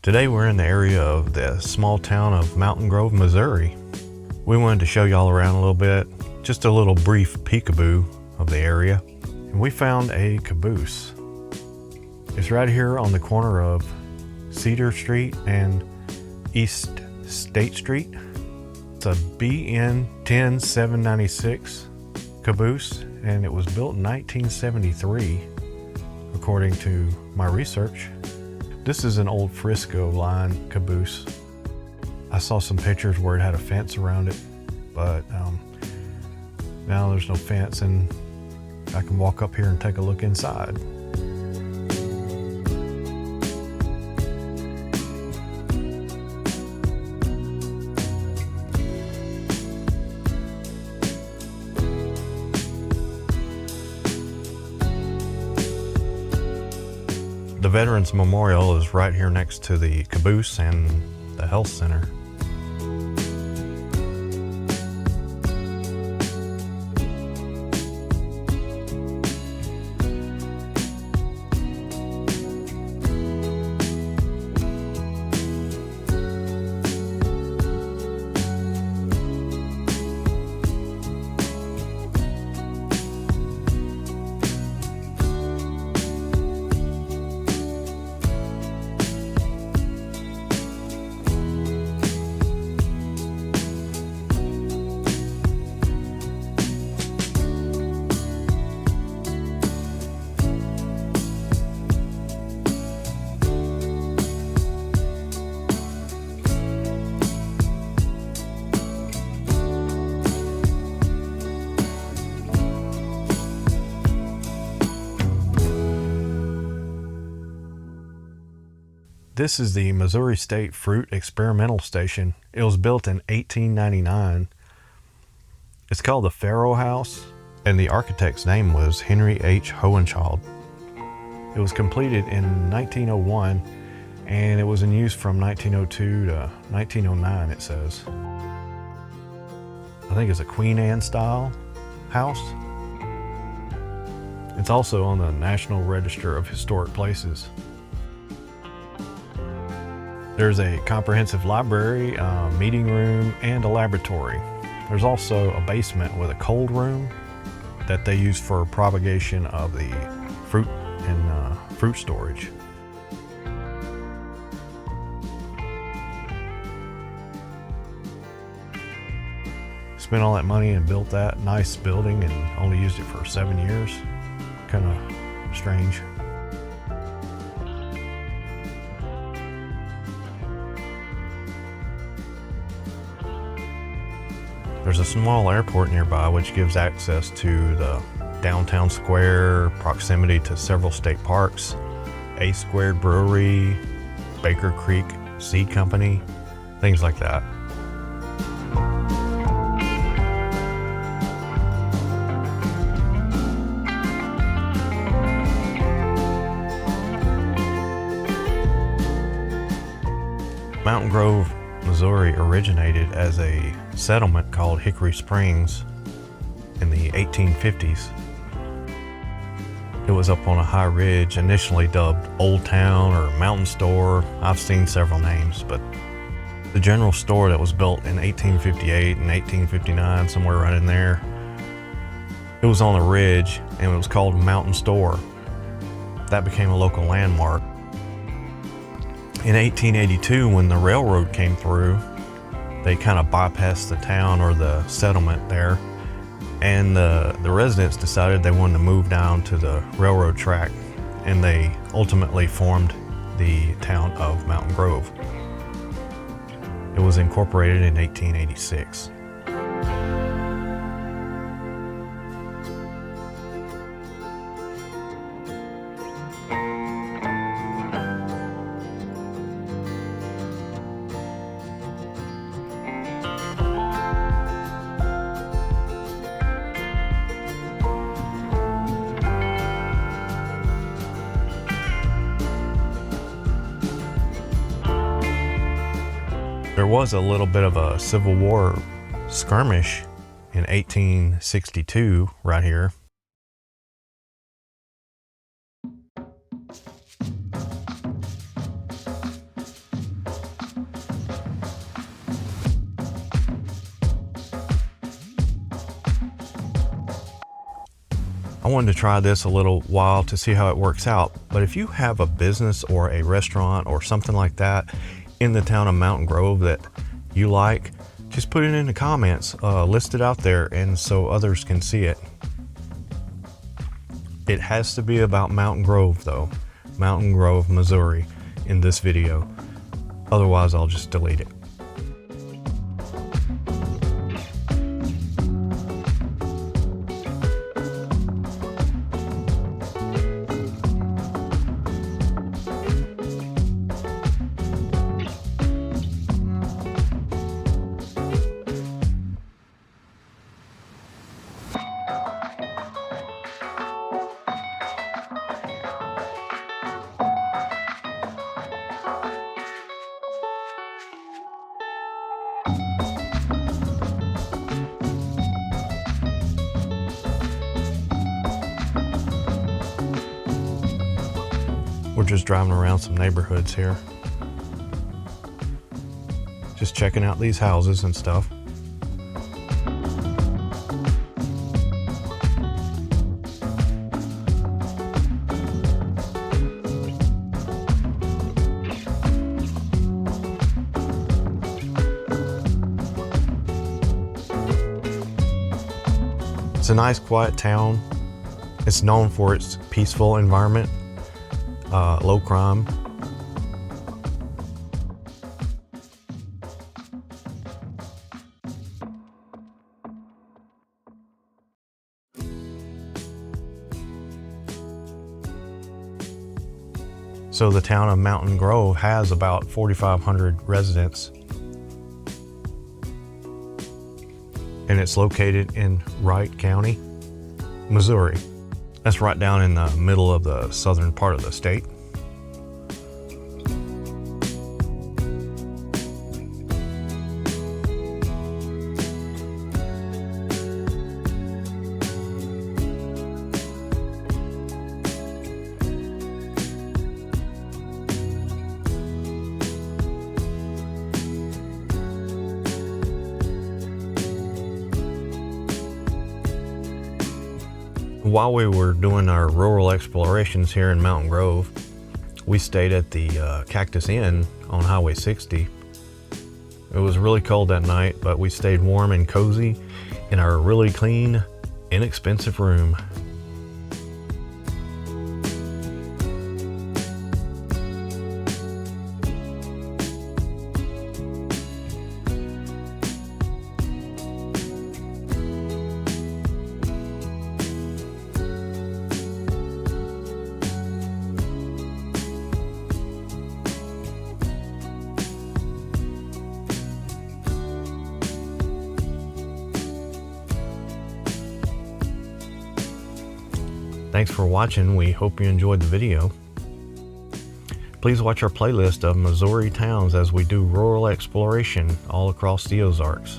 Today we're in the area of the small town of Mountain Grove, Missouri. We wanted to show y'all around a little bit, just a little brief peekaboo of the area. And we found a caboose. It's right here on the corner of Cedar Street and East State Street. It's a BN 10796 caboose, and it was built in 1973, according to my research. This is an old Frisco line caboose. I saw some pictures where it had a fence around it, but now there's no fence, and I can walk up here and take a look inside. The Veterans Memorial is right here next to the caboose and the health center. This is the Missouri State Fruit Experimental Station. It was built in 1899. It's called the Farrow House, and the architect's name was Henry H. Hohenschald. It was completed in 1901, and it was in use from 1902 to 1909, it says. I think it's a Queen Anne style house. It's also on the National Register of Historic Places. There's a comprehensive library, meeting room, and a laboratory. There's also a basement with a cold room that they use for propagation of the fruit and fruit storage. Spent all that money and built that nice building and only used it for 7 years. Kind of strange. There's a small airport nearby which gives access to the downtown square, proximity to several state parks, A Squared Brewery, Baker Creek Seed Company, things like that. Mountain Grove, Missouri originated as a settlement called Hickory Springs in the 1850s. It was up on a high ridge, initially dubbed Old Town or Mountain Store. I've seen several names, but the general store that was built in 1858 and 1859, somewhere right in there, it was on a ridge and it was called Mountain Store. That became a local landmark. In 1882, when the railroad came through, they kind of bypassed the town or the settlement there, and the residents decided they wanted to move down to the railroad track, and they ultimately formed the town of Mountain Grove. It was incorporated in 1886. There was a little bit of a Civil War skirmish in 1862 right here. I wanted to try this a little while to see how it works out. But if you have a business or a restaurant or something like that in the town of Mountain Grove that you like, just put it in the comments, list it out there, and so others can see it. It has to be about Mountain Grove though, Mountain Grove, Missouri, in this video. Otherwise, I'll just delete it. We're just driving around some neighborhoods here. Just checking out these houses and stuff. It's a nice quiet town. It's known for its peaceful environment. Low crime. So the town of Mountain Grove has about 4,500 residents, and it's located in Wright County, Missouri. That's right down in the middle of the southern part of the state. While we were doing our rural explorations here in Mountain Grove, we stayed at the Cactus Inn on Highway 60. It was really cold that night, but we stayed warm and cozy in our really clean, inexpensive room. Thanks for watching. We hope you enjoyed the video. Please watch our playlist of Missouri towns as we do rural exploration all across the Ozarks.